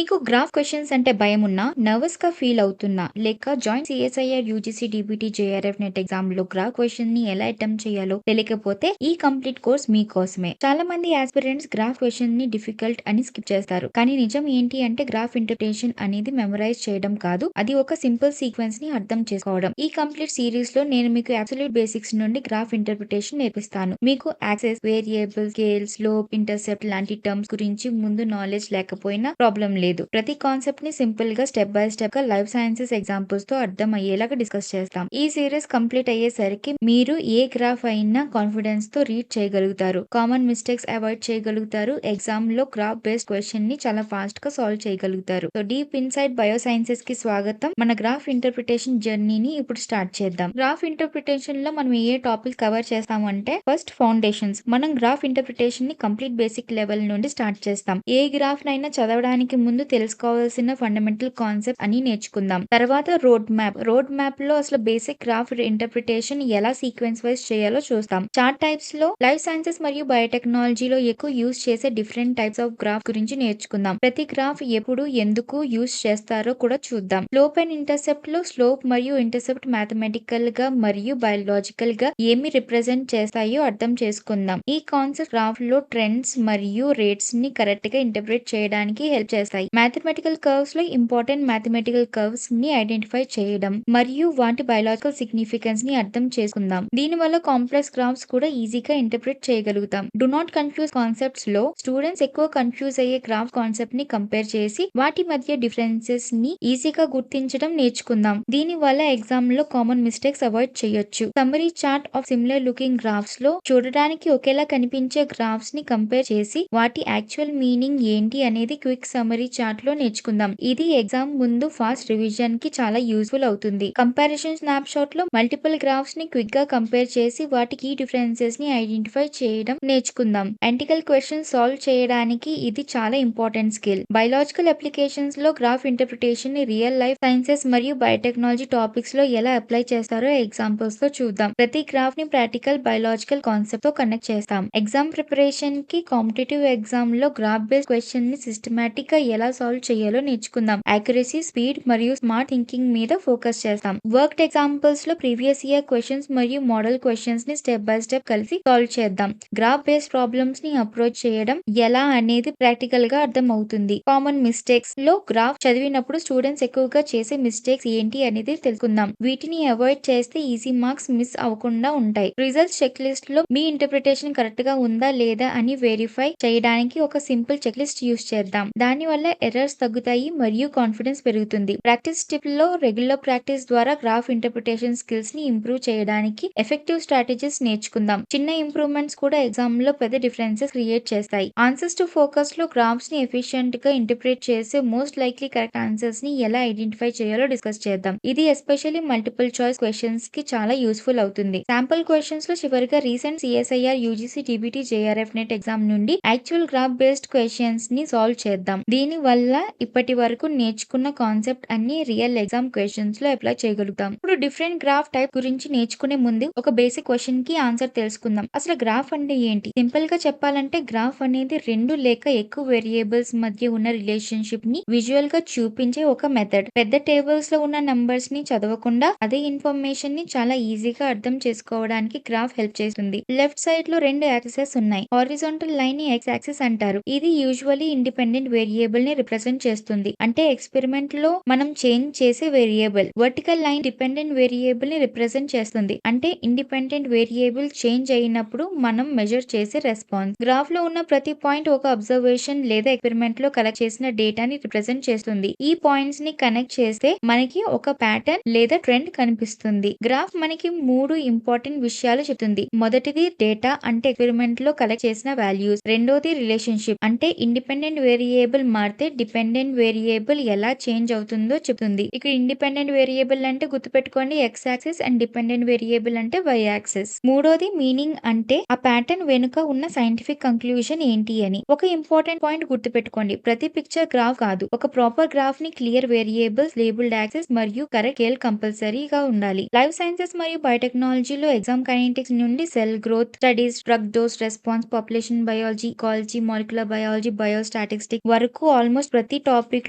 మీకు graph questions అంటే భయమున్నా, నర్వస్‌గా feel అవుతున్నా, లేక join CSIR, UGC, DBT, JRF net ఎగ్జామ్‌లో గ్రాఫ్ క్వెషన్‌ని ఎలా అటెంప్ట్ చేయాలో తెలియకపోతే ఈ కంప్లీట్ కోర్స్ మీకోసమే. చాలా మంది యాస్పిరెంట్స్ గ్రాఫ్ క్వెషన్‌ని డిఫికల్ట్ అని స్కిప్ చేస్తారు. కానీ నిజం ఏంటి అంటే గ్రాఫ్ ఇంటర్ప్రిటేషన్ అనేది మెమరైజ్ చేయడం కాదు. అది ఒక సింపుల్ సీక్వెన్స్‌ని అర్థం చేసుకోవడం. ఈ కంప్లీట్ సిరీస్‌లో నేను మీకు అబ్సల్యూట్ బేసిక్స్ నుండి గ్రాఫ్ ఇంటర్ప్రిటేషన్ నేర్పిస్తాను. మీకు access, variable, scale, slope, intercept లాంటి టర్మ్స్ గురించి ముందు నాలెడ్జ్ లేకపోయినా ప్రాబ్లం లేదు. ప్రతి కాన్సెప్ట్ ని సింపుల్ గా స్టెప్ బై స్టెప్ గా లైఫ్ సైన్సెస్ ఎగ్జాంపుల్స్ తో అర్థం అయ్యేలాగా డిస్కస్ చేస్తాం. ఈ సిరీస్ కంప్లీట్ అయ్యేసరికి మీరు ఏ గ్రాఫ్ అయినా కాన్ఫిడెన్స్ తో రీడ్ చేయగలుగుతారు, కామన్ మిస్టేక్స్ అవాయిడ్ చేయగలుగుతారు, ఎగ్జామ్ లో గ్రాఫ్ బేస్డ్ క్వశ్చన్ ని చాలా ఫాస్ట్ గా సాల్వ్ చేయగలుగుతారు. So deep inside bio sciences కి స్వాగతం. మన గ్రాఫ్ ఇంటర్ప్రిటేషన్ జర్నీని ఇప్పుడు స్టార్ట్ చేద్దాం. గ్రాఫ్ ఇంటర్ప్రిటేషన్ లో మనం ఏ టాపిక్ కవర్ చేస్తామంటే ఫస్ట్ ఫౌండేషన్స్. మనం గ్రాఫ్ ఇంటర్ప్రిటేషన్ ని కంప్లీట్ బేసిక్ లెవెల్ నుండి స్టార్ట్ చేస్తాం. ఏ గ్రాఫ్ నైనా చదవడానికి ముందు తెలుసుకోవాల్సిన ఫండమెంటల్ కాన్సెప్ట్ అని నేర్చుకుందాం. తర్వాత రోడ్ మ్యాప్ లో అసలు బేసిక్ గ్రాఫ్ ఇంటర్ప్రిటేషన్ ఎలా సీక్వెన్స్ వైజ్ చేయాలో చూస్తాం. చార్ట్ టైప్స్ లో లైఫ్ సైన్సెస్ మరియు బయోటెక్నాలజీలో ఎక్కువ యూజ్ చేసే డిఫరెంట్ టైప్స్ ఆఫ్ గ్రాఫ్ గురించి నేర్చుకుందాం. ప్రతి గ్రాఫ్ ఎప్పుడు ఎందుకు యూజ్ చేస్తారో కూడా చూద్దాం. స్లోప్ అండ్ ఇంటర్సెప్ట్ లో స్లోప్ మరియు ఇంటర్సెప్ట్ మ్యాథమెటికల్ గా మరియు బయోలాజికల్ గా ఏమి రిప్రజెంట్ చేస్తాయో అర్థం చేసుకుందాం. ఈ కాన్సెప్ట్ గ్రాఫ్ లో ట్రెండ్స్ మరియు రేట్స్ ని కరెక్ట్ గా ఇంటర్ప్రిట్ చేయడానికి హెల్ప్ చేస్తాయి. మ్యాథమెటికల్ కర్వ్స్ లో ఇంపార్టెంట్ మ్యాథమెటికల్ కర్వ్స్ ని ఐడెంటిఫై చేయడం మరియు వాటి బయోలాజికల్ సిగ్నిఫికెన్స్ ని అర్థం చేసుకుందాం. దీని వల్ల కాంప్లెక్స్ గ్రాఫ్స్ కూడా ఈజీగా ఇంటర్ప్రిట్ చేయగలుగుతాం. డు నాట్ కన్ఫ్యూజ్ కాన్సెప్ట్స్ లో స్టూడెంట్స్ ఎక్కువ కన్ఫ్యూజ్ అయ్యే గ్రాఫ్ కాన్సెప్ట్ ని కంపేర్ చేసి వాటి మధ్య డిఫరెన్సెస్ ని ఈజీగా గుర్తించడం నేర్చుకుందాం. దీని వల్ల ఎగ్జామ్ లో కామన్ మిస్టేక్స్ అవాయిడ్ చేయొచ్చు. Summary chart of similar looking graphs లో చూడడానికి ఒకేలా కనిపించే గ్రాఫ్స్ ని కంపేర్ చేసి వాటి యాక్చువల్ మీనింగ్ ఏంటి అనేది క్విక్ సమ్మరీ చార్ట్ లో నేర్చుకుందాం. ఇది ఎగ్జామ్ ముందు ఫాస్ట్ రివిజన్ కి చాలా యూస్ఫుల్ అవుతుంది. కంపారిజన్ స్నాప్ షాట్ లో మల్టిపుల్ గ్రాఫ్స్ ని క్విక్ గా కంపేర్ చేసి వాటి కీ డిఫరెన్సెస్ ని ఐడెంటిఫై చేయడం నేర్చుకుందాం. ఎంటికల్ క్వశ్చన్ సాల్వ్ చేయడానికి ఇది చాలా ఇంపార్టెంట్ స్కిల్. బయోలాజికల్ అప్లికేషన్స్ లో గ్రాఫ్ ఇంటర్ప్రిటేషన్ ని రియల్ లైఫ్ సైన్సెస్ మరియు బయోటెక్నాలజీ టాపిక్స్ లో ఎలా అప్లై చేస్తారో ఎగ్జాంపుల్స్ తో చూద్దాం. ప్రతి గ్రాఫ్ ని ప్రాక్టికల్ బయోలాజికల్ కాన్సెప్ట్ తో కనెక్ట్ చేస్తాం. ఎగ్జామ్ ప్రిపరేషన్ కి కాంపిటేటివ్ ఎగ్జామ్ లో గ్రాఫ్ బేస్డ్ క్వశ్చన్ ని సిస్టమాటిక్ గా ఎలా సాల్వ్ చేయాలో నేర్చుకుందాం. యాక్యురసీ, స్పీడ్ మరియు స్మార్ట్ థింకింగ్ మీద ఫోకస్ చేస్తాం. వర్క్డ్ ఎగ్జాంపుల్స్ లో ప్రీవియస్ ఇయర్ క్వశ్చన్స్ మరియు మోడల్ క్వశ్చన్స్ ని స్టెప్ బై స్టెప్ కలిసి సాల్వ్ చేద్దాం. గ్రాఫ్ బేస్డ్ ప్రాబ్లమ్స్ ని అప్రోచ్ చేయడం ఎలా అనేది ప్రాక్టికల్ గా అర్థం అవుతుంది. కామన్ మిస్టేక్స్ లో గ్రాఫ్ చదివినప్పుడు స్టూడెంట్స్ ఎక్కువగా చేసే మిస్టేక్స్ ఏంటి అనేది తెలుసుకుందాం. వీటిని అవాయిడ్ చేస్తే ఈజీ మార్క్స్ మిస్ అవ్వకుండా ఉంటాయి. రిజల్ట్స్ చెక్ లిస్ట్ లో మీ ఇంటర్ప్రిటేషన్ కరెక్ట్ గా ఉందా లేదా అని వెరిఫై చేయడానికి ఒక సింపుల్ చెక్ లిస్ట్ యూస్ చేద్దాం. దాని వల్ల ఎర్రర్స్ తగ్గుతాయి మరియు కాన్ఫిడెన్స్ పెరుగుతుంది. ప్రాక్టీస్ టిప్ లో రెగ్యులర్ ప్రాక్టీస్ ద్వారా గ్రాఫ్ ఇంటర్ప్రిటేషన్ స్కిల్స్ ని ఇంప్రూవ్ చేయడానికి ఎఫెక్టివ్ స్ట్రాటజీస్ నేర్చుకుందాం. చిన్న ఇంప్రూవ్మెంట్స్ కూడా ఎగ్జామ్ లో పెద్ద డిఫరెన్సెస్ క్రియేట్ చేస్తాయి. ఆన్సర్స్ టు ఫోకస్ లో గ్రాఫ్స్ ని ఎఫిషియెంట్ గా ఇంటర్ప్రిట్ చేసే మోస్ట్ లైక్లీ కరెక్ట్ ఆన్సర్స్ ని ఎలా ఐడెంటిఫై చేయాలో డిస్కస్ చేద్దాం. ఇది ఎస్పెషల్లీ మల్టిపుల్ చాయిస్ క్వశ్చన్స్ కి చాలా యూస్ఫుల్ అవుతుంది. శాంపుల్ క్వశ్చన్స్ లో చివరిగా recent CSIR, UGC, DBT, JRF net exam నుండి యాక్చువల్ గ్రాఫ్ బేస్డ్ క్వశ్చన్స్ ని సాల్వ్ చేద్దాం. దీని వల్ల ఇప్పటి వరకు నేర్చుకున్న కాన్సెప్ట్ అన్ని రియల్ ఎగ్జామ్ క్వశ్చన్స్ లో అప్లై చేయగలుగుతాం. ఇప్పుడు డిఫరెంట్ గ్రాఫ్ టైప్ గురించి నేర్చుకునే ముందు ఒక బేసిక్ క్వశ్చన్ కి ఆన్సర్ తెలుసుకుందాం. అసలు గ్రాఫ్ అంటే ఏంటి? సింపుల్ గా చెప్పాలంటే గ్రాఫ్ అనేది రెండు లేక ఎక్కువ వేరియబుల్స్ మధ్య ఉన్న రిలేషన్షిప్ ని విజువల్ గా చూపించే ఒక మెథడ్. పెద్ద టేబుల్స్ లో ఉన్న నంబర్స్ ని చదవకుండా అదే ఇన్ఫర్మేషన్ ని చాలా ఈజీగా అర్థం చేసుకోవడానికి గ్రాఫ్ హెల్ప్ చేస్తుంది. లెఫ్ట్ సైడ్ లో రెండు యాక్సెస్ ఉన్నాయి. హారిజాంటల్ లైన్ ని ఎక్స్ యాక్సిస్ అంటారు. ఇది యూజువల్లీ ఇండిపెండెంట్ వేరియబుల్ ని రిప్రజెంట్ చేస్తుంది. అంటే ఎక్స్పెరిమెంట్ లో మనం చేంజ్ చేసే variable. Vertical line dependent variable ని రిప్రజెంట్ చేస్తుంది. అంటే ఇండిపెండెంట్ వేరియబుల్ చేంజ్ అయినప్పుడు మనం మెజర్ చేసే రెస్పాన్స్. గ్రాఫ్ లో ఉన్న ప్రతి పాయింట్ ఒక అబ్జర్వేషన్ లేదా ఎక్స్పెరిమెంట్ లో కలెక్ట్ చేసిన డేటాని రిప్రజెంట్ చేస్తుంది. ఈ పాయింట్స్ ని కనెక్ట్ చేస్తే మనకి ఒక ప్యాటర్న్ లేదా ట్రెండ్ కనిపిస్తుంది. గ్రాఫ్ మనకి మూడు ఇంపార్టెంట్ విషయాలు చెప్తుంది. మొదటిది డేటా, అంటే ఎక్స్పెరిమెంట్ లో కలెక్ట్ చేసిన వాల్యూస్. రెండోది రిలేషన్షిప్, అంటే ఇండిపెండెంట్ వేరియబుల్ మారితే డిపెండెంట్ వేరియబుల్ ఎలా చేంజ్ అవుతుందో చెప్తుంది. ఇక్కడ ఇండిపెండెంట్ వేరియబుల్ అంటే గుర్తుపెట్టుకోండి X axis and dependent variable అంటే వై యాక్సిస్. మూడోది మీనింగ్, అంటే ఆ ప్యాటర్న్ వెనుక ఉన్న సైంటిఫిక్ కంక్లూజన్ ఏంటి అని. ఒక ఇంపార్టెంట్ పాయింట్ గుర్తుపెట్టుకోండి, ప్రతి పిక్చర్ గ్రాఫ్ కాదు. ఒక ప్రాపర్ గ్రాఫ్ ని క్లియర్ వేరియబుల్స్, లేబుల్డ్ యాక్సిస్ మరియు కరెక్ట్ స్కేల్ కంపల్సరీగా ఉండాలి. లైఫ్ సైన్సెస్ మరియు బయోటెక్నాలజీలో ఎగ్జామ్ కైనెటిక్స్ నుండి cell growth studies, drug dose response, population biology, ecology, molecular biology, biostatistics వరకు ఆల్మోస్ట్ ఆల్మోస్ట్ ప్రతి టాపిక్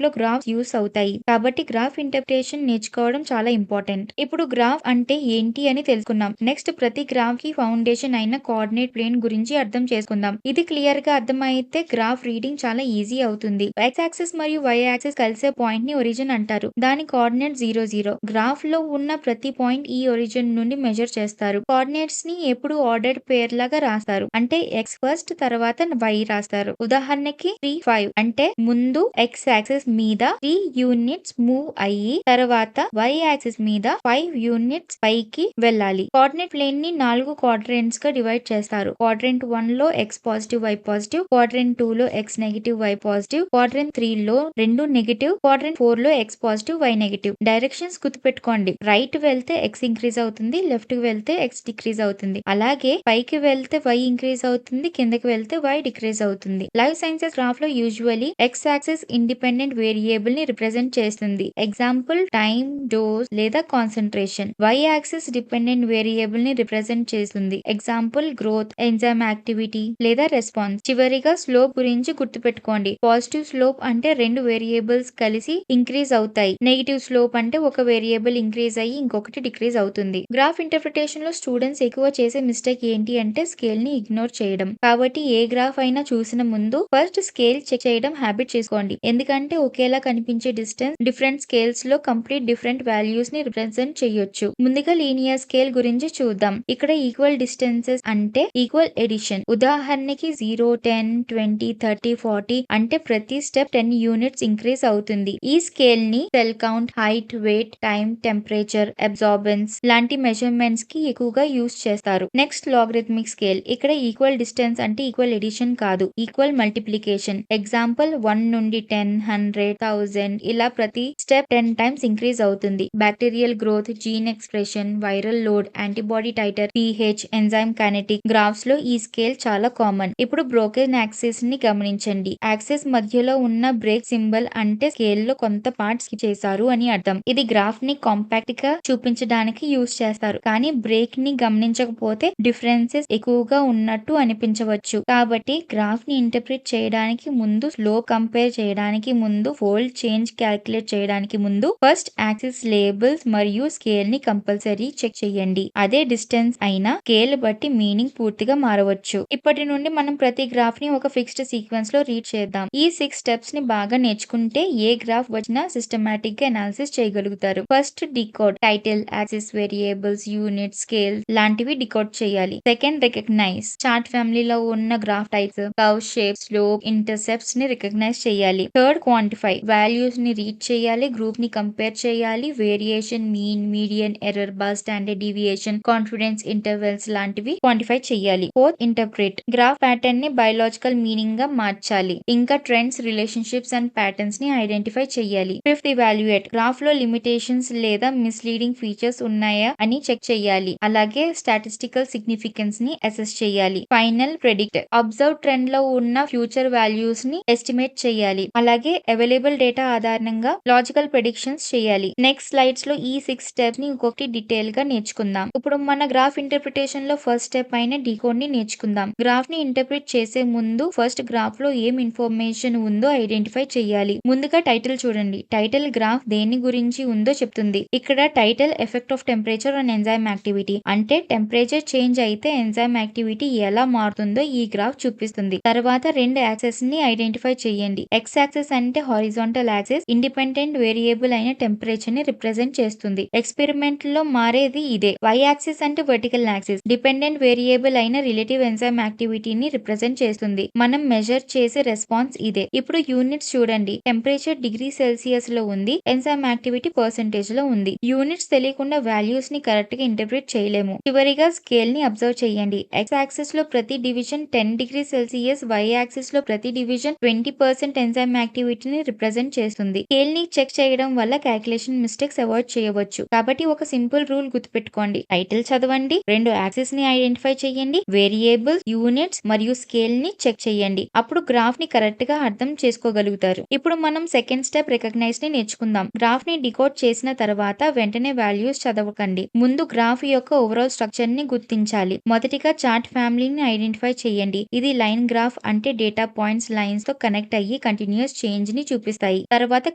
లో గ్రాఫ్స్ యూస్ అవుతాయి. కాబట్టి గ్రాఫ్ ఇంటర్ప్రిటేషన్ నేర్చుకోవడం చాలా ఇంపార్టెంట్. ఇప్పుడు గ్రాఫ్ అంటే ఏంటి అని తెలుసుకున్నాం. నెక్స్ట్ ప్రతి గ్రాఫ్ కి ఫౌండేషన్ అయిన కోఆర్డినేట్ ప్లేన్ గురించి అర్థం చేసుకుందాం. ఇది క్లియర్ గా అర్థమైతే గ్రాఫ్ రీడింగ్ చాలా ఈజీ అవుతుంది. ఎక్స్ యాక్సిస్ మరియు వై యాక్సిస్ కలిసే పాయింట్ ని ఒరిజిన్ అంటారు. దాని కోఆర్డినేట్ 0 0. గ్రాఫ్ లో ఉన్న ప్రతి పాయింట్ ఈ ఒరిజిన్ నుండి మెజర్ చేస్తారు. కోఆర్డినేట్స్ ని ఎప్పుడు ఆర్డర్డ్ పేర్ లాగా రాస్తారు. అంటే ఎక్స్ ఫస్ట్ తర్వాత వై రాస్తారు. ఉదాహరణకి 3 5 అంటే ముందు ఎక్స్ యాక్సిస్ మీద 3 యూనిట్స్ మూవ్ అయ్యి తర్వాత వై యాక్సిస్ మీద 5 యూనిట్స్ పైకి వెళ్ళాలి. కోఆర్డినేట్ ప్లేన్ ని 4 క్వాడ్రంట్స్ గా డివైడ్ చేస్తారు. క్వాడ్రంట్ 1 లో x positive y positive, quadrant 2 లో x negative y positive, quadrant 3 లో 2 నెగిటివ్, క్వాడ్రంట్ 4 లో x positive y negative. Directions గుర్తుపెట్టుకోండి. రైట్ వెళ్తే ఎక్స్ ఇంక్రీజ్ అవుతుంది, లెఫ్ట్ కి వెళ్తే ఎక్స్ డిక్రీజ్ అవుతుంది. అలాగే పైకి వెళ్తే వై ఇంక్రీజ్ అవుతుంది, కిందకి వెళ్తే వై డిక్రీజ్ అవుతుంది. లైఫ్ సైన్సెస్ గ్రాఫ్ లో usually x axis independent variable ని రిప్రజెంట్ చేస్తుంది. ఎగ్జాంపుల్ టైం, డోస్ లేదా concentration. Y axis dependent variable ని రిప్రజెంట్ చేస్తుంది. ఎగ్జాంపుల్ గ్రోత్, ఎంజైమ్ యాక్టివిటీ లేదా రెస్పాన్స్. చివరిగా స్లోప్ గురించి గుర్తుపెట్టుకోండి. పాజిటివ్ స్లోప్ అంటే 2 వేరియబుల్స్ కలిసి ఇంక్రీజ్ అవుతాయి. నెగిటివ్ స్లోప్ అంటే ఒక వేరియబుల్ ఇంక్రీజ్ అయ్యి ఇంకొకటి డిక్రీజ్ అవుతుంది. గ్రాఫ్ ఇంటర్ప్రిటేషన్ లో స్టూడెంట్స్ ఎక్కువ చేసే మిస్టేక్ ఏంటి అంటే స్కేల్ ని ఇగ్నోర్ చేయడం. కాబట్టి ఏ గ్రాఫ్ అయినా చూసిన ముందు ఫస్ట్ స్కేల్ చెక్ చేయడం హ్యాబిట్ చేసుకోండి. ఎందుకంటే ఒకేలా కనిపించే డిస్టెన్స్ డిఫరెంట్ స్కేల్స్ లో కంప్లీట్ డిఫరెంట్ వాల్యూస్ ని రిప్రజెంట్ చేయొచ్చు. ముందుగా లీనియర్ స్కేల్ గురించి చూద్దాం. ఇక్కడ ఈక్వల్ డిస్టెన్సెస్ అంటే ఈక్వల్ ఎడిషన్. ఉదాహరణకి 0 10 20 30 40 అంటే ప్రతి స్టెప్ 10 యూనిట్స్ ఇంక్రీజ్ అవుతుంది. ఈ స్కేల్ ని cell count, height, weight, time, temperature, absorbance లాంటి మెజర్మెంట్స్ కి ఎక్కువగా యూస్ చేస్తారు. Next logarithmic scale. ఇక్కడ ఈక్వల్ డిస్టెన్స్ అంటే ఈక్వల్ ఎడిషన్ కాదు, ఈక్వల్ మల్టిప్లికేషన్. ఎగ్జాంపుల్ 1 నుండి 10 100 1000 ఇలా ప్రతి స్టెప్ 10 టైమ్స్ ఇంక్రీజ్ అవుతుంది. Bacterial growth, gene expression, viral load, antibody titre, pH, enzyme kinetic graphs లో ఈ స్కేల్ చాలా కామన్. ఇప్పుడు బ్రోకెన్ యాక్సిస్ ని గమనించండి. యాక్సిస్ మధ్యలో ఉన్న బ్రేక్ సింబల్ అంటే స్కేల్ లో కొంత పార్ట్ స్కిప్ చేశారు అని అర్థం. ఇది గ్రాఫ్ ని కాంపాక్ట్ గా చూపించడానికి యూస్ చేస్తారు. కానీ బ్రేక్ ని గమనించకపోతే డిఫరెన్సెస్ ఎక్కువగా ఉన్నట్టు అనిపించవచ్చు. కాబట్టి గ్రాఫ్ ని ఇంటర్ప్రిట్ చేయడానికి ముందు, స్లోప్ కంపేర్ చేయడానికి ముందు, ఫోల్డ్ చేంజ్ క్యాలిక్యులేట్ చేయడానికి ముందు ఫస్ట్ యాక్సిస్ లేబుల్స్ మరియు స్కేల్ ని కంపల్సరీ చెక్ చేయండి. అదే డిస్టెన్స్ అయినా స్కేల్ బట్టి మీనింగ్ పూర్తిగా మారవచ్చు. ఇప్పటి నుండి మనం ప్రతి గ్రాఫ్ ని ఒక ఫిక్స్డ్ సీక్వెన్స్ లో రీడ్ చేద్దాం. ఈ 6 స్టెప్స్ ని బాగా నేర్చుకుంటే ఏ గ్రాఫ్ వచ్చినా సిస్టమాటిక్ గా అనాలిసిస్ చేయగలుగుతారు. First decode. Title, axis, variables, unit, scale లాంటివి డికోడ్ చేయాలి. Second recognise. చార్ట్ ఫ్యామిలీలో ఉన్న graph types, curve, shape, slope, intercepts ని రికగ్నైజ్ చేయాలి. Third quantify. వాల్యూస్ ని రీడ్ చేయాలి, గ్రూప్ ని కంపేర్ చేయాలి, variation, mean, median, error bar, standard deviation, confidence intervals లాంటివి క్వాంటిఫై చేయాలి. Fourth interpret. గ్రాఫ్ ప్యాటర్న్ ని బయోలాజికల్ మీనింగ్ గా మార్చాలి. ఇంకా ట్రెండ్స్, రిలేషన్షిప్స్ అండ్ ప్యాటర్న్స్ ని ఐడెంటిఫై చేయాలి. Fifth evaluate. గ్రాఫ్ లో లిమిటేషన్స్ లేదా మిస్లీడింగ్ ఫీచర్స్ ఉన్నాయా అని చెక్ చేయాలి. అలాగే స్టాటిస్టికల్ సిగ్నిఫికెన్స్ ని అసెస్ చేయాలి. Final predict. అబ్జర్వ్ ట్రెండ్ లో ఉన్న ఫ్యూచర్ వాల్యూస్ ని ఎస్టిమేట్ చేయాలి. అలాగే అవైలబుల్ డేటా ఆధారంగా లాజికల్ ప్రెడిక్షన్స్ చేయాలి. నెక్స్ట్ స్లైడ్స్ లో ఈ 6 స్టెప్స్ ని ఒక్కొక్కటి డీటెయిల్ గా నేర్చుకుందాం. ఇప్పుడు మన గ్రాఫ్ ఇంటర్ప్రిటేషన్ లో ఫస్ట్ స్టెప్ అయిన డీకోడ్ ని నేర్చుకుందాం. గ్రాఫ్ ని ఇంటర్ప్రిట్ చేసే ముందు ఫస్ట్ గ్రాఫ్ లో ఏం ఇన్ఫర్మేషన్ ఉందో ఐడెంటిఫై చేయాలి. ముందుగా టైటిల్ చూడండి. టైటిల్ గ్రాఫ్ దేని గురించి ఉందో చెప్తుంది. ఇక్కడ title effect of temperature on enzyme activity అంటే టెంపరేచర్ చేంజ్ అయితే ఎంజైమ్ యాక్టివిటీ ఎలా మారుతుందో ఈ గ్రాఫ్ చూపిస్తుంది. తర్వాత 2 యాక్సెస్ ని ఐడెంటిఫై చేయండి. ఎక్స్ యాక్సెస్ అంటే హారిజాంటల్ యాక్సెస్ ఇండిపెండెంట్ వేరియబుల్ అయిన టెంపరేచర్ ని రిప్రజెంట్ చేస్తుంది. ఎక్స్పెరిమెంట్ లో మారేది ఇదే. వై యాక్సెస్ అంటే వర్టికల్ యాక్సెస్ డిపెండెంట్ వేరియబుల్ అయిన రిలేటివ్ ఎంజైమ్ యాక్టివిటీని రిప్రజెంట్ చేస్తుంది. మనం మెజర్ చేసే రెస్పాన్స్ ఇదే. ఇప్పుడు యూనిట్స్ చూడండి. టెంపరేచర్ డిగ్రీ సెల్సియస్ లో ఉంది, ఎంజైమ్ యాక్టివిటీ పర్సెంటేజ్ లో ఉంది. యూనిట్స్ తెలియకుండా వాల్యూస్ ని కరెక్ట్ గా ఇంటర్ప్రిట్ చేయలేము. చివరిగా స్కేల్ ని అబ్జర్వ్ చేయండి. ఎక్స్ యాక్సిస్ లో ప్రతి division 10 degree Celsius, y axis లో ప్రతి డివిజన్ 20% ఎంజైమ్ యాక్టివిటీని రిప్రజెంట్ చేస్తుంది. స్కేల్ ని చెక్ చేయడం వల్ల క్యాలిక్యులేషన్ మిస్టేక్స్ అవాయిడ్ చేయవచ్చు. కాబట్టి ఒక సింపుల్ రూల్ గుర్తుపెట్టుకోండి. టైటిల్ చదవండి, 2 యాక్సిస్ ని ఐడెంటిఫై చేయండి, వేరియబుల్స్, యూనిట్స్ మరియు స్కేల్ ని చెక్ చేయండి. అప్పుడు గ్రాఫ్ ని కరెక్ట్ గా అర్థం చేసుకోగలుగుతారు. ఇప్పుడు మనం సెకండ్ స్టెప్ రికగ్నైజ్ ని నేర్చుకుందాం. గ్రాఫ్ ని డికోడ్ చేసిన తర్వాత వెంటనే వాల్యూస్ చదవకండి. ముందు గ్రాఫ్ యొక్క ఓవరాల్ స్ట్రక్చర్ ని గుర్తించాలి. మొదటిగా చార్ట్ ఫ్యామిలీని ఐడెంటిఫై చేయండి. ఇది లైన్ గ్రాఫ్ అంటే డేటా పాయింట్స్ లైన్స్ తో కనెక్ట్ అయ్యి కంటిన్యూస్ చేంజ్ ని చూపిస్తాయి. తర్వాత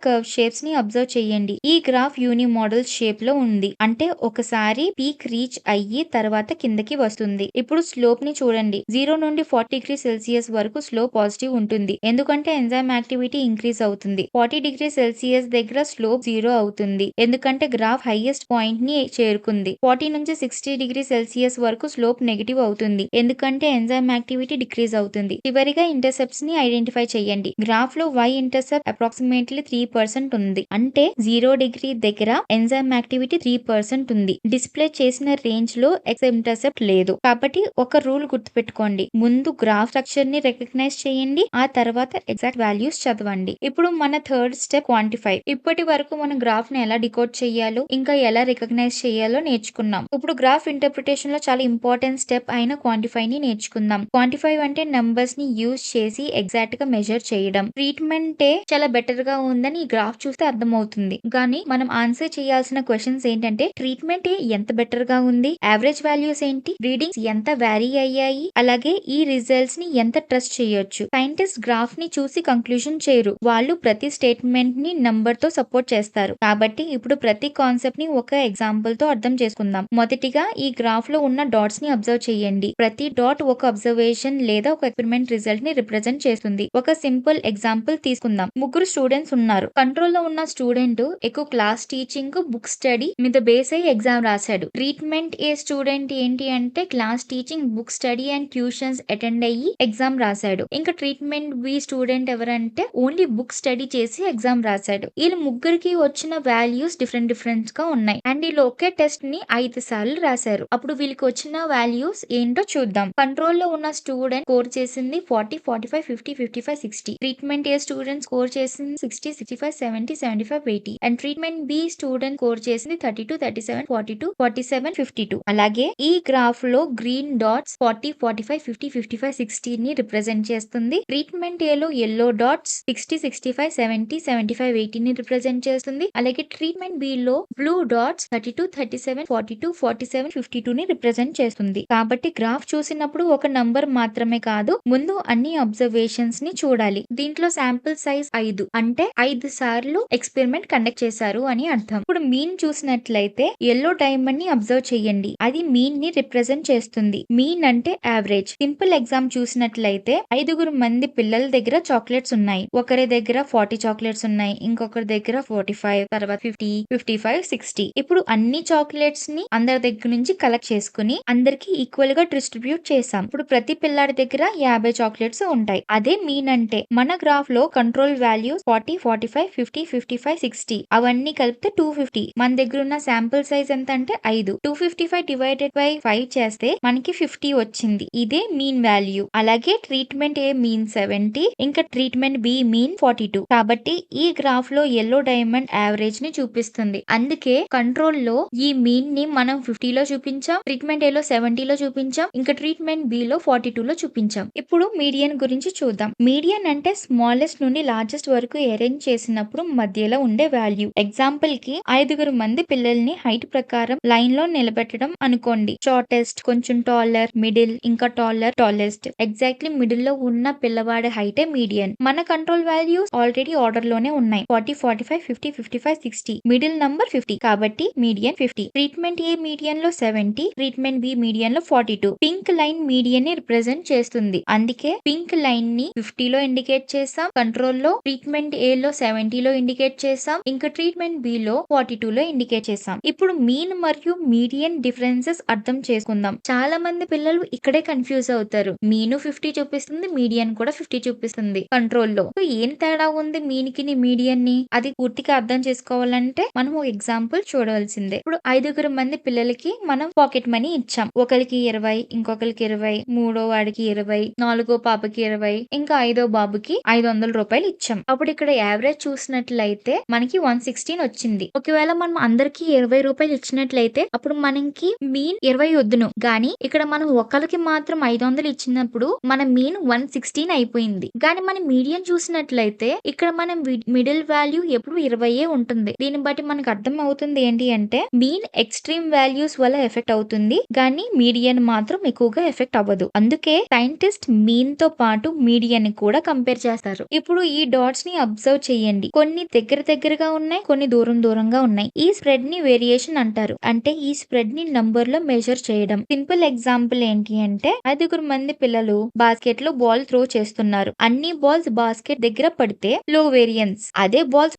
కర్వ్ షేప్స్ ని అబ్జర్వ్ చేయండి. ఈ గ్రాఫ్ యూని మోడల్ షేప్ లో ఉంది, అంటే ఒకసారి పీక్ రీచ్ అయ్యి తర్వాత కిందకి వస్తుంది. ఇప్పుడు స్లోప్ ని చూడండి. 0 నుండి 40°C వరకు స్లోప్ పాజిటివ్ ఉంటుంది, ఎందుకంటే ఎంజైమ్ యాక్టివిటీ ఇంక్రీజ్ అవుతుంది. 40°C దగ్గర స్లోప్ 0 అవుతుంది, ఎందుకంటే గ్రాఫ్ హైయెస్ట్ పాయింట్ ని చేరుకుంది. 40 నుంచి 60°C వరకు స్లోప్ నెగటివ్ అవుతుంది, ఎందుకంటే ఎంజైమ్ యాక్టివిటీ డిక్రీజ్ అవుతుంది. చివరిగా ఇంటర్సెప్ట్స్ ని ఐడెంటిఫై చేయండి. గ్రాఫ్ లో y ఇంటర్సెప్ట్ అప్రాక్సిమేట్లీ 3% ఉంది, అంటే 0° దగ్గర ఎంజైమ్ యాక్టివిటీ 3% ఉంది. డిస్ప్లే చేసిన రేంజ్ లో x ఇంటర్సెప్ట్ లేదు. కాబట్టి ఒక రూల్ గుర్తుపెట్టుకోండి, ముందు గ్రాఫ్ స్ట్రక్చర్ ని రికగ్నైజ్ చేయండి, ఆ తర్వాత ఎగ్జాక్ట్ వాల్యూస్ చదవండి. ఇప్పుడు మన థర్డ్ స్టెప్ క్వాంటిఫై. ఇప్పటి వరకు మన గ్రాఫ్ ని ఎలా డికోడ్ చేయాలో ఇంకా ఎలా రికగ్నైజ్ చేయాలో నేర్చుకున్నాం. ఇప్పుడు గ్రాఫ్ ఇంటర్ప్రిటేషన్ లో చాలా ఇంపార్టెంట్ స్టెప్ అయిన క్వాంటిఫై ని నేర్చుకుందాం. క్వాంటిఫై అంటే నంబర్స్ ని యూజ్ చేసి ఎగ్జాక్ట్ గా మెజర్ చేయడం. ట్రీట్మెంట్ చాలా బెటర్ గా ఉందని ఈ గ్రాఫ్ చూస్తే అర్థమవుతుంది. కానీ మనం ఆన్సర్ చేయాల్సిన క్వశ్చన్స్ ఏంటంటే, ట్రీట్మెంట్ ఎంత బెటర్ గా ఉంది, యావరేజ్ వాల్యూస్ ఏంటి, రీడింగ్స్ ఎంత వ్యారీ అయ్యాయి, అలాగే ఈ రిజల్ట్స్ ని ఎంత ట్రస్ట్ చేయొచ్చు. సైంటిస్ట్ గ్రాఫ్ ని చూసి కంక్లూజన్ చేయరు, వాళ్ళు ప్రతి స్టేట్మెంట్ ని నంబర్ తో సపోర్ట్ చేస్తారు. కాబట్టి ఇప్పుడు ప్రతి కాన్సెప్ట్ ని ఒక ఎగ్జాంపుల్ తో అర్థం చేసుకుందాం. మొదటిగా ఈ గ్రాఫ్ లో ఉన్న డాట్స్ ని అబ్జర్వ్ చేయండి. ప్రతి డాట్ ఒక అబ్జర్వేషన్ లేదా ఒక ఎక్స్పెరిమెంట్ రిజల్ట్ ని రిప్రజెంట్ చేస్తుంది. ఒక సింపుల్ ఎగ్జాంపుల్ తీసుకుందాం. ముగ్గురు స్టూడెంట్స్ ఉన్నారు. కంట్రోల్ లో ఉన్న స్టూడెంట్ ఎక్కువ క్లాస్ టీచింగ్, బుక్ స్టడీ మీద బేస్ అయ్యి ఎగ్జామ్ రాశాడు. ట్రీట్మెంట్ ఏ స్టూడెంట్ ఏంటి అంటే class teaching, book study and tuitions attend అయ్యి ఎగ్జామ్ రాశాడు. ఇంకా ట్రీట్మెంట్ బి స్టూడెంట్ ఎవరంటే ఓన్లీ బుక్ స్టడీ చేసి ఎగ్జామ్ రాశాడు. వీళ్ళ ముగ్గురికి వచ్చిన వాల్యూస్ డిఫరెంట్ గా ఉన్నాయి, అండ్ వీళ్ళు ఒకే టెస్ట్ ని 5 సార్లు రాశారు. అప్పుడు వీళ్ళకి వచ్చిన వాల్యూస్ ఏంటో చూద్దాం. కంట్రోల్ లో ఉన్న స్టూడెంట్ స్కోర్ చేసింది 40, 45, 50, 55, 60. ట్రీట్మెంట్ ఏ స్టూడెంట్ స్కోర్ చేసింది 60, 65, 70, 75, 80. And treatment B student score చేసింది 32, 37, 42, 47, 52. అలాగే ఈ గ్రాఫ్ లో గ్రీన్ డాట్స్ 40, 45, 50, 55, 60 ని రిప్రజెంట్ చేస్తుంది. ట్రీట్మెంట్ ఏ లో yellow డాట్స్ 60, 65, 70, 75, 80 ని రిప్రజెంట్ చేస్తుంది. అలాగే ట్రీట్మెంట్ బి లో బ్లూ డాట్స్ 32, 37, 42, 47, 52 ని రిప్రజెంట్ చేస్తుంది. కాబట్టి గ్రాఫ్ చూసినప్పుడు ఒక నంబర్ మాత్రమే కాదు, ముందు అన్ని అబ్జర్వేషన్స్ ని చూడాలి. దీంట్లో శాంపుల్ సైజ్ 5, అంటే 5 సార్లు ఎక్స్పెరిమెంట్ కండక్ట్ చేశారు అని అర్థం. ఇప్పుడు మీన్ చూసినట్లయితే ఎల్లో డైమండ్ ని అబ్జర్వ్ చేయండి, అది మీన్ ని రిప్రజెంట్ చేస్తుంది. మీన్ అంటే యావరేజ్. సింపుల్ ఎగ్జామ్ చూసినట్లయితే 5 మంది పిల్లల దగ్గర చాక్లెట్స్ ఉన్నాయి. ఒకరి దగ్గర 40 చాక్లెట్స్ ఉన్నాయి, ఇంకొకరి దగ్గర 45, తర్వాత 50, 55, 60. ఇప్పుడు అన్ని చాక్లెట్స్ ని అందరి దగ్గర నుంచి కలెక్ట్ చేసుకుని అందరికి ఈక్వల్ గా డిస్ట్రిబ్యూట్ చేసాం. ఇప్పుడు ప్రతి పిల్లాడి దగ్గర 50 చాక్లెట్స్ ఉంటాయి. అదే మీన్ అంటే మన గ్రాఫ్ లో కంట్రోల్ వాల్యూస్ 40, 45, 50, 55, 60 అవన్నీ కలిపితే 250. మన దగ్గర ఉన్న శాంపుల్ సైజ్ ఎంత అంటే 5. 255 డివైడెడ్ బై 5 చేస్తే మనకి 50 వచ్చింది. ఇదే మీన్ వాల్యూ. అలాగే ట్రీట్మెంట్ ఏ మీన్ 70, ఇంకా ట్రీట్మెంట్ బి మీన్ 42. కాబట్టి ఈ గ్రాఫ్ లో yellow డైమండ్ యావరేజ్ ని చూపిస్తుంది. అందుకే కంట్రోల్ లో ఈ మీన్ ని మనం 50 లో చూపించాం, ట్రీట్మెంట్ ఏ లో 70 లో చూపించాం, ఇంకా ట్రీట్మెంట్ బి లో 42 లో చూపించాం. ఇప్పుడు మీడియన్ గురించి చూద్దాం. మీడియన్ అంటే స్మాలెస్ట్ నుండి లార్జెస్ట్ వరకు అరేంజ్ చేసినప్పుడు మధ్యలో ఉండే వాల్యూ. ఎగ్జాంపుల్ కి 5 మంది పిల్లల్ని హైట్ ప్రకారం లైన్ లో నిలబెట్టడం అనుకోండి. షార్టెస్ట్, కొంచెం టాలర్, మిడిల్, ఇంకా టాలెస్ట్. ఎగ్జాక్ట్లీ మిడిల్ లో ఉన్న పిల్లవాడి హైటే మీడియన్. మన కంట్రోల్ వాల్యూస్ ఆల్రెడీ ఆర్డర్ లోనే ఉన్నాయి. 40, 45, 50, 55, 60. మిడిల్ నంబర్ 50, కాబట్టి మీడియన్ 50. ట్రీట్మెంట్ ఏ మీడియన్ లో 70, ట్రీట్మెంట్ బి మీడియన్ లో 42. పింక్ లైన్ మీడియన్ ని రిప్రజెంట్ చేస్తుంది, అందుకే పింక్ లైన్ ని 50 లో ఇండికేట్ చేసాం. కంట్రోల్ లో ట్రీట్మెంట్ ఏ లో 70 లో ఇండికేట్ చేసాం, ఇంకా ట్రీట్మెంట్ బి లో 42 లో ఇండికేట్ చేసాం. ఇప్పుడు మీన్ మరియు మీడియన్ డిఫరెన్సెస్ అర్థం చేసుకుందాం. చాలా మంది పిల్లలు ఇక్కడే కన్ఫ్యూజ్ అవుతారు. మీను 50 చూపిస్తుంది, మీడియన్ కూడా 50 చూపిస్తుంది కంట్రోల్ లో. ఏం తేడా ఉంది మీన్ కి మీడియన్ ని? అది పూర్తిగా అర్థం చేసుకోవాలంటే మనం ఒక ఎగ్జాంపుల్ చూడవలసిందే. ఇప్పుడు 5 మంది పిల్లలకి మనం పాకెట్ మనీ ఇచ్చాం. ఒకరికి 20, ఇంకొకరికి 20, మూడో వాడికి 20, నాలుగో పాపకి 20, ఇంకా 5వ బాబుకి 500 రూపాయలు ఇచ్చాం. అప్పుడు ఇక్కడ యావరేజ్ చూసినట్లయితే మనకి 116 వచ్చింది. ఒకవేళ మనం అందరికి 20 రూపాయలు ఇచ్చినట్లయితే అప్పుడు మనకి మీన్ 20 వద్దును, గానీ ఇక్కడ మనం ఒకరికి మాత్రం 500 ఇచ్చినప్పుడు మన మీన్ 116 అయిపోయింది. కానీ మన మీడియన్ చూసినట్లయితే ఇక్కడ మనం మిడిల్ వాల్యూ ఎప్పుడు 20 ఉంటుంది. దీన్ని బట్టి మనకు అర్థం అవుతుంది ఏంటి అంటే మీన్ ఎక్స్ట్రీమ్ వాల్యూస్ వల్ల ఎఫెక్ట్ అవుతుంది, కానీ మీడియన్ మాత్రం ఎక్కువగా ఎఫెక్ట్ అవ్వదు. అందుకే సైంటిస్ట్ మీన్ తో పాటు మీడియన్ కూడా కంపేర్ చేస్తారు. చేస్తారు. ఇప్పుడు ఈ డాట్స్ ని అబ్జర్వ్ చేయండి. కొన్ని దగ్గరగా ఉన్నాయి, కొన్ని దూరంగా ఉన్నాయి. ఈ స్ప్రెడ్ ని వేరియేషన్ అంటారు. అంటే ఈ స్ప్రెడ్ ని నంబర్ లో మెజర్ చేయడం. సింపుల్ ఎగ్జాంపుల్ ఏంటి అంటే 5 మంది పిల్లలు బాస్కెట్ లో బాల్ త్రో చేస్తున్నారు. అన్ని బాల్స్ బాస్కెట్ దగ్గర పడితే లో వేరియన్స్. అదే బాల్స్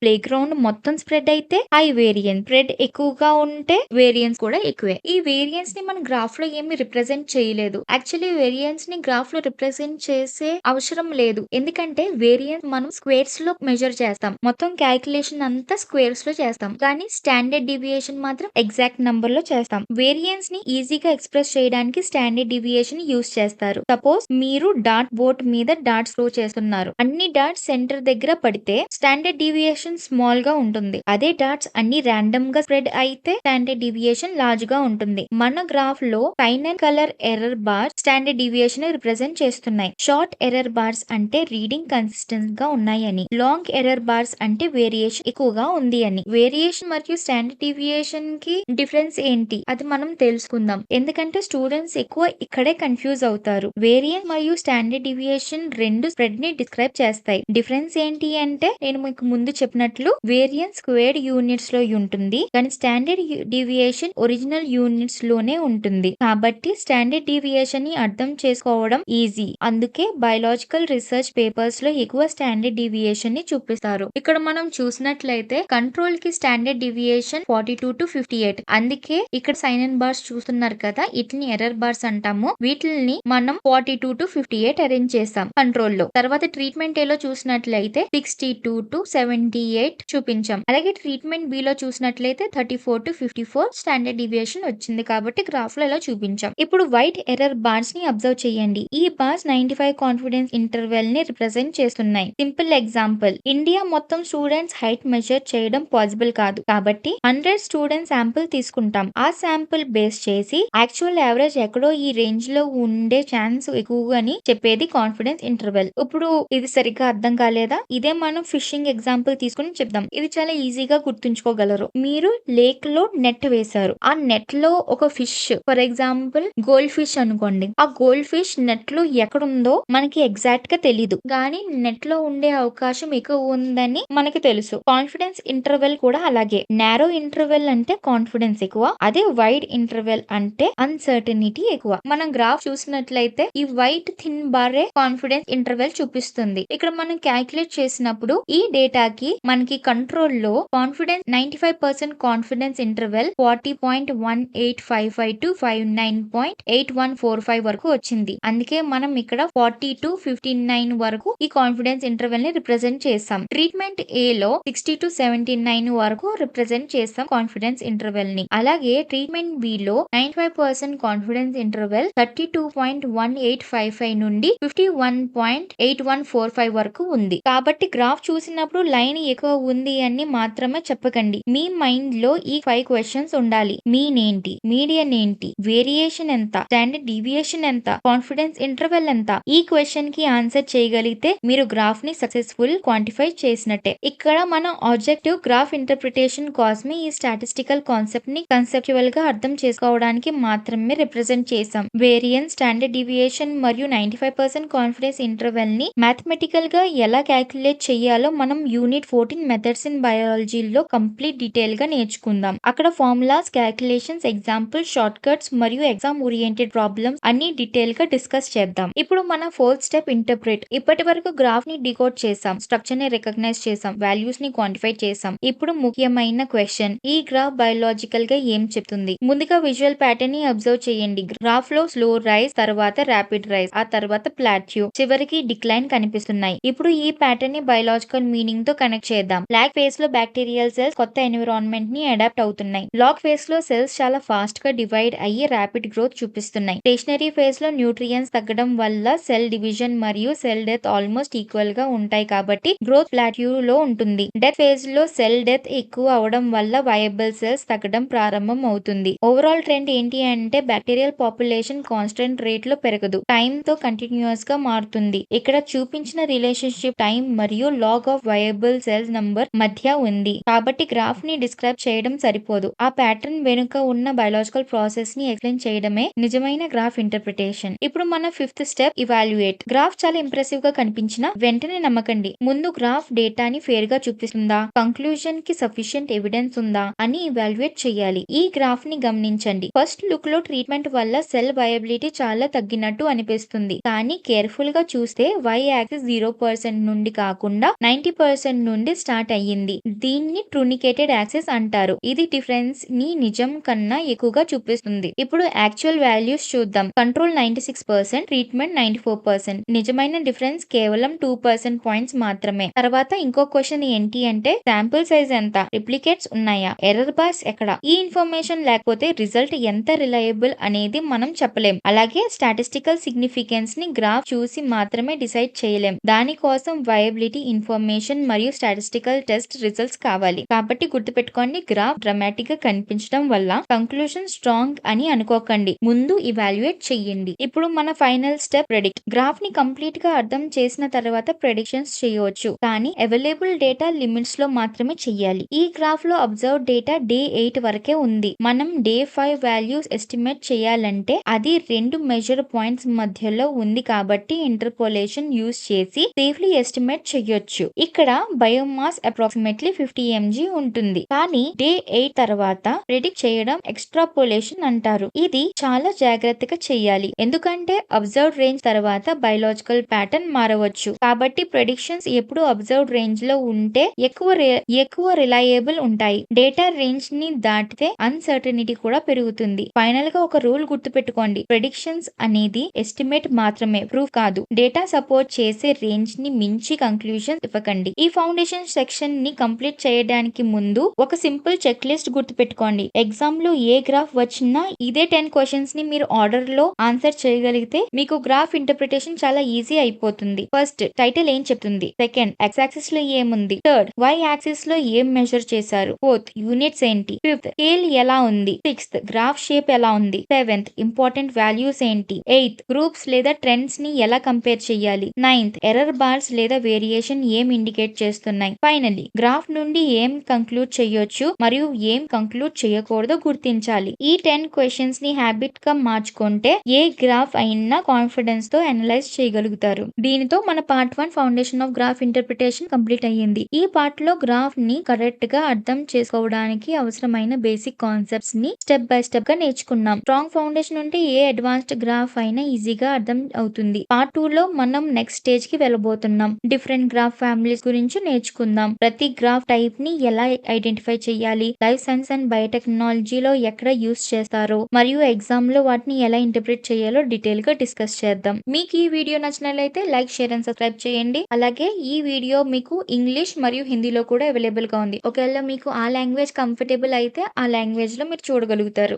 ప్లే గ్రౌండ్ మొత్తం స్ప్రెడ్ అయితే హై వేరియన్స్. స్ప్రెడ్ ఎక్కువగా ఉంటే వేరియన్స్ కూడా ఎక్కువే. ఈ వేరియన్స్ ని మనం గ్రాఫ్ లో ఏమి రిప్రజెంట్ చేయలేదు. యాక్చువల్లీ వేరియన్స్ ని గ్రాఫ్ లో రిప్రజెంట్ చేసే అవసరం లేదు. ఎందుకంటే వేరియన్స్ మనం స్క్వేర్స్ లో మెజర్ చేస్తాం. మొత్తం క్యాలిక్యులేషన్ అంతా స్క్వేర్స్ లో చేస్తాం. కానీ స్టాండర్డ్ డీవియేషన్ మాత్రం ఎగ్జాక్ట్ నంబర్ లో చేస్తాం. వేరియన్స్ ని ఈజీగా ఎక్స్ప్రెస్ చేయడానికి స్టాండర్డ్ డీవియేషన్ యూస్ చేస్తారు. సపోజ్ మీరు డాట్ బోర్డ్ మీద డాట్స్ త్రో చేస్తున్నారు. అన్ని డాట్స్ సెంటర్ దగ్గర పడితే స్టాండర్డ్ డీవియేషన్ స్మాల్ గా ఉంటుంది. అదే డాట్స్ అన్ని ర్యాండమ్ గా స్ప్రెడ్ అయితే స్టాండర్డ్ డీవియేషన్ లార్జ్ గా ఉంటుంది. మన గ్రాఫ్ లో fine and colour error bars standard deviation represent చేస్తున్నాయి. షార్ట్ ఎర్రర్ బార్స్ అంటే రీడింగ్ కన్సిస్టెంట్ గా ఉన్నాయని, లాంగ్ ఎర్రర్ బార్స్ అంటే వేరియేషన్ ఎక్కువగా ఉంది అని. వేరియేషన్ మరియు స్టాండర్డ్ డీవియేషన్ కి డిఫరెన్స్ ఏంటి అది మనం తెలుసుకుందాం. ఎందుకంటే స్టూడెంట్స్ ఎక్కువ ఇక్కడే కన్ఫ్యూజ్ అవుతారు. వేరియేషన్ మరియు స్టాండర్డ్ డీవియేషన్ రెండు స్ప్రెడ్ ని డిస్క్రైబ్ చేస్తాయి. డిఫరెన్స్ ఏంటి అంటే నేను మీకు ముందు చెప్పినట్లు వేరియన్స్ స్క్వేర్డ్ యూనిట్స్ లో ఉంటుంది, కానీ స్టాండర్డ్ డీవియేషన్ ఒరిజినల్ యూనిట్స్ లోనే ఉంటుంది. కాబట్టి స్టాండర్డ్ డీవియేషన్ ని అర్థం చేసుకోవడం ఈజీ. అందుకే బయోలాజికల్ రీసెర్చ్ పేపర్స్ లో ఎక్కువ స్టాండర్డ్ డీవియేషన్ ని చూపిస్తారు. ఇక్కడ మనం చూసినట్లయితే కంట్రోల్ కి స్టాండర్డ్ డీవియేషన్ 42 to 58. అందుకే ఇక్కడ సైన్ అండ్ బార్స్ చూస్తున్నారు కదా, వీటిని ఎర్రర్ బార్స్ అంటాము. వీటిని మనం 42 to 58 అరేంజ్ చేసాం కంట్రోల్ లో. తర్వాత ట్రీట్మెంట్ ఏ లో చూసినట్లయితే 62 to 78 చూపించాం. అలాగే ట్రీట్మెంట్ బి లో చూసినట్లయితే 34 to 54 స్టాండర్డ్ డీవియేషన్ వచ్చింది. కాబట్టి గ్రాఫ్ లో ఇలా చూపించాం. ఇప్పుడు వైట్ ఎర్రర్ బార్స్ ని అబ్జర్వ్ చేయండి. ఈ బార్స్ 95 కాన్ఫిడెన్స్ ఇంటర్వెల్ ని రిప్రజెంట్ చేస్తున్నాయి. సింపుల్ ఎగ్జాంపుల్, ఇండియా మొత్తం స్టూడెంట్స్ హైట్ మెజర్ చేయడం పాసిబుల్ కాదు. కాబట్టి 100 స్టూడెంట్స్ శాంపుల్ తీసుకుంటాం. ఆ శాంపుల్ బేస్ చేసి యాక్చువల్ యావరేజ్ ఎక్కడో ఈ రేంజ్ లో ఉండే ఛాన్స్ ఎక్కువగా అని చెప్పేది కాన్ఫిడెన్స్ ఇంటర్వెల్. ఇప్పుడు ఇది సరిగ్గా అర్థం కాలేదా? ఇదే మనం ఫిషింగ్ ఎగ్జాంపుల్ తీసుకుని చెప్దాం. ఇది చాలా ఈజీగా గుర్తుంచుకోగలరు. మీరు లేక్ లో నెట్ వేశారు. ఆ నెట్ లో ఒక fish, for example gold fish అనుకోండి. ఆ గోల్డ్ ఫిష్ నెట్ లో ఎక్కడుందో మనకి ఎగ్జాక్ట్ గా తెలీదు, కానీ నెట్ లో ఉండే అవకాశం ఎక్కువ ఉందని మనకి తెలుసు. కాన్ఫిడెన్స్ ఇంటర్వెల్ కూడా అలాగే. నారో ఇంటర్వెల్ అంటే కాన్ఫిడెన్స్ ఎక్కువ, అదే వైడ్ ఇంటర్వెల్ అంటే అన్సర్టనిటీ ఎక్కువ. మనం గ్రాఫ్ చూసినట్లయితే ఈ వైట్ థిన్ బారే కాన్ఫిడెన్స్ ఇంటర్వెల్ చూపిస్తుంది. ఇక్కడ మనం క్యాలిక్యులేట్ చేసినప్పుడు ఈ డేటాకి మనకి కంట్రోల్ లో కాన్ఫిడెన్స్ 95% కాన్ఫిడెన్స్ ఇంటర్వెల్ 40.1855 to 59.8145 వరకు వచ్చింది. అందుకే మనం ఇక్కడ 40 to 59 వరకు ఈ కాన్ఫిడెన్స్ ఇంటర్వెల్ ని రిప్రజెంట్ చేసాం. ట్రీట్మెంట్ ఏ లో 60 to 79 వరకు రిప్రజెంట్ చేసాం కాన్ఫిడెన్స్ ఇంటర్వెల్ ని. అలాగే ట్రీట్మెంట్ బి లో 95% కాన్ఫిడెన్స్ ఇంటర్వెల్ 32.1855 నుండి 51.8145 వరకు ఉంది. కాబట్టి గ్రాఫ్ చూసినప్పుడు లైన్ ఎక్కువ ఉంది అని మాత్రమే చెప్పకండి. మీ మైండ్ లో ఈ 5 క్వశ్చన్స్ ఉండాలి. మీన్ ఏంటి, మీడియన్ ఏంటి, వేరియేషన్ ఎంత, స్టాండర్డ్ డీవియేషన్ ఎంత, కాన్ఫిడెన్స్ ఇంటర్వెల్ ఎంత. ఈ క్వశ్చన్ కి ఆన్సర్ చేయగలిగితే మీరు గ్రాఫ్ ని సక్సెస్ఫుల్ క్వాంటిఫై చేసినట్టే. ఇక్కడ మన ఆబ్జెక్టివ్ గ్రాఫ్ ఇంటర్ప్రిటేషన్ కోసమే ఈ స్టాటిస్టికల్ కాన్సెప్ట్ ని కన్సెప్చువల్ గా అర్థం చేసుకోవడానికి మాత్రమే రిప్రజెంట్ చేసాం. వేరియన్స్, స్టాండర్డ్ డీవియేషన్ మరియు 95% కాన్ఫిడెన్స్ ఇంటర్వెల్ ని మ్యాథమెటికల్ గా ఎలా క్యాలిక్యులేట్ చేయాలో మనం యూనిట్ 14 మెథడ్స్ ఇన్ బయాలజీలో కంప్లీట్ డీటెయిల్ గా నేర్చుకుందాం. అక్కడ formulas, calculations, example, short cuts మరియు ఎగ్జామ్ ఓరియంటెడ్ ప్రాబ్లమ్స్ అన్ని డీటెయిల్ గా డిస్కస్ చేద్దాం. ఇప్పుడు మన 4th స్టెప్ ఇంటర్ప్రిట్. ఇప్పటి వరకు గ్రాఫ్ ని డికోడ్ చేసాం, స్ట్రక్చర్ ని రికగ్నైజ్ చేసాం, వాల్యూస్ ని క్వాంటిఫై చేసాం. ఇప్పుడు ముఖ్యమైన క్వశ్చన్, ఈ గ్రాఫ్ బయోలాజికల్ గా ఏం చెప్తుంది? ముందుగా విజువల్ ప్యాటర్న్ ని అబ్జర్వ్ చేయండి. గ్రాఫ్ లో స్లో రైజ్, తర్వాత ర్యాపిడ్ రైజ్, ఆ తర్వాత ప్లాట్యూ, చివరికి డిక్లైన్ కనిపిస్తున్నాయి. ఇప్పుడు ఈ ప్యాటర్న్ ని బయోలాజికల్ మీనింగ్ తో కనెక్ట్ చేద్దాం. లాగ్ ఫేజ్ లో బ్యాక్టీరియల్ సెల్స్ కొత్త ఎన్విరాన్మెంట్ ని అడాప్ట్ అవుతున్నాయి. లాగ్ ఫేజ్ లో సెల్స్ చాలా ఫాస్ట్ గా డివైడ్ అయ్యి ర్యాపిడ్ గ్రోత్ చూపిస్తున్నాయి. స్టేషనరీ ఫేజ్ లో న్యూట్రియన్స్ తగ్గడం వల్ల సెల్ డివిజన్ మరియు సెల్ డెత్ ఆల్మోస్ట్ ఈక్వల్ గా ఉంటాయి, కాబట్టి గ్రోత్ ప్లాట్యూ లో ఉంటుంది. డెత్ ఫేజ్ లో సెల్ డెత్ ఎక్కువ అవడం వల్ల వయబుల్ సెల్స్ తగ్గడం ప్రారంభం అవుతుంది. ఓవరాల్ ట్రెండ్ ఏంటి అంటే బ్యాక్టీరియల్ పాపులేషన్ కాన్స్టెంట్ రేట్ లో పెరగదు, టైం తో కంటిన్యూస్ గా మారుతుంది. ఇక్కడ చూపించిన రిలేషన్షిప్ టైం మరియు log of viable cells number మధ్య ఉంది. కాబట్టి గ్రాఫ్ ని డిస్క్రైబ్ చేయడం సరిపోదు, ఆ ప్యాటర్న్ వెనుక ఉన్న బయోలాజికల్ ప్రాసెస్ ని ఎక్స్ప్లెయిన్ చేయడమే నిజమైన గ్రాఫ్ ఇంటర్ప్రిటేషన్. ఇప్పుడు మన 5th స్టెప్ ఇవాల్యుయేట్. గ్రాఫ్ చాలా చాలా ఇంప్రెసివ్ గా కనిపించినా వెంటనే నమ్మకండి. ముందు గ్రాఫ్ డేటాని ఫేర్ గా చూపిస్తుందా, కంక్లూజన్ కి సఫిషియెంట్ ఎవిడెన్స్ ఉందా అని ఇవాల్యుయేట్ చేయాలి. ఈ గ్రాఫ్ ని గమనించండి. ఫస్ట్ లుక్ లో ట్రీట్మెంట్ వల్ల సెల్ వయబిలిటీ చాలా తగ్గినట్టు అనిపిస్తుంది. కానీ కేర్ఫుల్ గా చూస్తే వై యాక్సిస్ 0% నుండి కాకుండా 90% నుండి స్టార్ట్ అయ్యింది. దీన్ని ట్రూనికేటెడ్ యాక్సిస్ అంటారు. ఇది డిఫరెన్స్ ని నిజం కన్నా ఎక్కువగా చూపిస్తుంది. ఇప్పుడు యాక్చువల్ వాల్యూస్ చూద్దాం. Control 96%, treatment 94%. నిజమైన డిఫరెన్స్ కేవలం 2% పాయింట్స్ మాత్రమే. తర్వాత ఇంకో క్వశ్చన్ ఏంటి అంటే శాంపుల్ సైజ్ ఎంత, రిప్లికేట్స్ ఉన్నాయా, ఎర్రర్ బార్స్ ఎక్కడ? ఈ ఇన్ఫర్మేషన్ లేకపోతే రిజల్ట్ ఎంత రిలయబుల్ అనేది మనం చెప్పలేం. అలాగే స్టాటిస్టికల్ సిగ్నిఫికెన్స్ ని గ్రాఫ్ చూసి మాత్రమే డిసైడ్ చేయలేం. దానికోసం వయబిలిటీ ఇన్ఫర్మేషన్ మరియు స్టాటిస్టికల్ టెస్ట్ రిజల్ట్స్ కావాలి. కాబట్టి గుర్తుపెట్టుకోండి, గ్రాఫ్ డ్రామాటిక్ గా కనిపించడం వల్ల కంక్లూజన్ స్ట్రాంగ్ అని అనుకోకండి. ముందు ఇవాల్యుయేట్ చెయ్యండి. ఇప్పుడు మన ఫైనల్ స్టెప్ ప్రెడిక్ట్. గ్రాఫ్ ని కంప్లీట్ గా అర్థం చేసిన తర్వాత ప్రెడిక్షన్స్ చేయవచ్చు. కానీ అవైలబుల్ డేటా లిమిట్స్ లో మాత్రమే చెయ్యాలి. ఈ గ్రాఫ్ లో అబ్జర్వ్ డేటా డే 8 వరకే ఉంది. మనం డే 5 వాల్యూస్ ఎస్టిమేట్ చేయాలంటే అది 2 మెజర్ పాయింట్స్ మధ్యలో ఉంది కాబట్టి ఇంటర్పోలేషన్ యూజ్ చేసి సేఫ్లీ ఎస్టిమేట్ చెయ్యొచ్చు. ఇక్కడ బయోమాస్ అప్రాక్సిమేట్లీ 50 mg ఉంటుంది. కానీ డే 8 తర్వాత ప్రెడిక్ట్ చేయడం ఎక్స్ట్రాపోలేషన్ అంటారు. ఇది చాలా జాగ్రత్తగా చెయ్యాలి. ఎందుకంటే అబ్జర్వ్ రేంజ్ తర్వాత బయోలాజికల్ ప్యాటర్న్ మారవచ్చు. కాబట్టి ప్రెడిక్షన్స్ ఎప్పుడు అబ్జర్వ్ రేంజ్ లో ఉంటే ఎక్కువ రిలయబుల్ ఉంటాయి. డేటా రేంజ్ ని దాటితే అన్సర్టనిటీ కూడా పెరుగుతుంది. ఫైనల్ గా ఒక రూల్ గుర్తుపెట్టుకోండి. ప్రెడిక్షన్స్ అనేది ఎస్టిమేట్ మాత్రమే, ప్రూఫ్ కాదు. డేటా సపోర్ట్ చేసే రేంజ్ ని మించి కంక్లూజన్ ఇవ్వకండి. ఈ ఫౌండేషన్ సెక్షన్ ని కంప్లీట్ చేయడానికి ముందు ఒక సింపుల్ చెక్ లిస్ట్ గుర్తుపెట్టుకోండి. ఎగ్జామ్ లో ఏ గ్రాఫ్ వచ్చినా ఇదే 10 క్వశ్చన్స్ ని మీరు ఆర్డర్ లో ఆన్సర్ చేయగలిగితే మీకు గ్రాఫ్ ఇంటర్ప్రిటేషన్ చాలా ఈజీ అయిపోతుంది. ఫస్ట్, టైటిల్ ఏం చెప్తుంది? సెకండ్, ఎక్స్ యాక్సిస్ లో ఏముంది? థర్డ్, వై యాక్సిస్ లో ఏం మెజర్ చేశారు? ఫోర్త్, యూనిట్స్ ఏంటి? ఫిఫ్త్, స్కేల్ ఎలా ఉంది? సిక్స్త్, గ్రాఫ్ షేప్ ఎలా ఉంది? సెవెంత్, ఇంపార్టెంట్ వాల్యూస్ ఏంటి? ఎయిత్, గ్రూప్స్ లేదా ట్రెండ్స్ ని ఎలా కంపేర్ చేయాలి? నైన్త్, ఎర్రర్ బార్స్ లేదా వేరియేషన్ ఏం ఇండికేట్ చేస్తున్నాయి? ఫైనల్లీ, గ్రాఫ్ నుండి ఏం కంక్లూడ్ చేయొచ్చు మరియు ఏం కంక్లూడ్ చేయకూడదో గుర్తించాలి. ఈ 10 క్వశ్చన్స్ ని హ్యాబిట్ గా మార్చుకుంటే ఏ గ్రాఫ్ అయినా కాన్ఫిడెన్స్ తో అనలైజ్ చేయగలుగుతారు. దీనితో మన part 1 foundation of graph interpretation complete అయ్యింది. ఈ పార్ట్ లో గ్రాఫ్ ని కరెక్ట్ గా అర్థం చేసుకోవడానికి అవసరమైన బేసిక్ కాన్సెప్ట్స్ ని స్టెప్ బై స్టెప్ గా నేర్చుకున్నాం. స్ట్రాంగ్ ఫౌండేషన్ ఉంటే ఏ అడ్వాన్స్డ్ గ్రాఫ్ అయినా ఈజీగా అర్థం అవుతుంది. పార్ట్ 2 లో మనం నెక్స్ట్ స్టేజ్ కి వెళ్ళబోతున్నాం. డిఫరెంట్ గ్రాఫ్ ఫ్యామిలీస్ గురించి నేర్చుకుందాం. ప్రతి గ్రాఫ్ టైప్ ని ఎలా ఐడెంటిఫై చేయాలి, లైఫ్ సైన్స్ అండ్ బయోటెక్నాలజీలో ఎక్కడ యూస్ చేస్తారో మరియు ఎగ్జామ్ లో వాటిని ఎలా ఇంటర్ప్రిట్ చేయాలో డీటెయిల్ గా డిస్కస్ చేద్దాం. మీకు ఈ వీడియో నచ్చినట్లయితే లైక్, షేర్ అండ్ సబ్స్క్రైబ్ చేయండి. అలాగే ఈ వీడియో మీకు ఇంగ్లీష్ మరియు హిందీలో కూడా అవైలబుల్ గా ఉంది. ఒకవేళ మీకు ఆ లాంగ్వేజ్ కంఫర్టబుల్ అయితే ఆ లాంగ్వేజ్ లో మీరు చూడగలుగుతారు.